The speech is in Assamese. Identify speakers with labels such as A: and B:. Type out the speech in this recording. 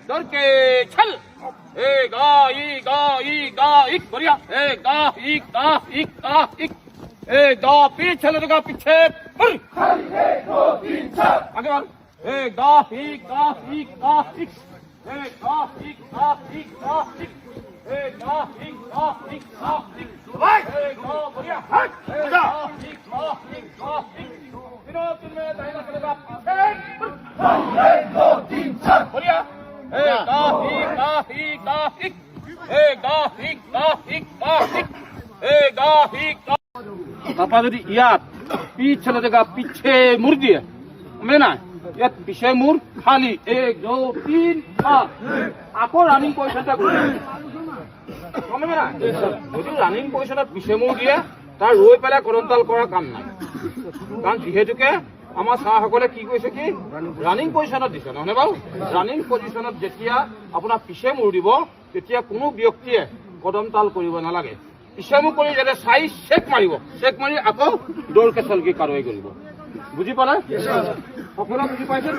A: दौड़ के चल ए गा इक बढ़िया ए गा इक ए गा पीछे चलेगा पीछे आगे बढ़ ए गा इक ए गा इक बढ़िया बढ़िया তাপা যদি ইয়াত পিছ চলে জেগা পিছে মুৰ দিয়ে মানে না ইয়াত পিছে মুৰ খালি 1 2 3 আকৌ ৰানিং পজিশনটা কৰি গমে না যদি ৰানিং পজিশনত পিছে মুৰ দিয়ে তাৰ ৰৈ পেলাই কৰমতাল কৰা কাম নাই কাৰণ যিহেতুকে আমাৰ চাহসকলে কি কৈছে কি ৰানিং পজিশনত দিছে নহনে বাৰু ৰানিং পজিশনত যেতিয়া আপোনাৰ পিছে মুৰ দিব তেতিয়া কোনো ব্যক্তিয়ে কদমতাল কৰিব নালাগে পিছে মুৰ কৰি যাতে চাই চেক মাৰি আকৌ দৌৰ কেচলকি কাৰৱাই কৰিব বুজি পালে সকলো বুজি পাইছে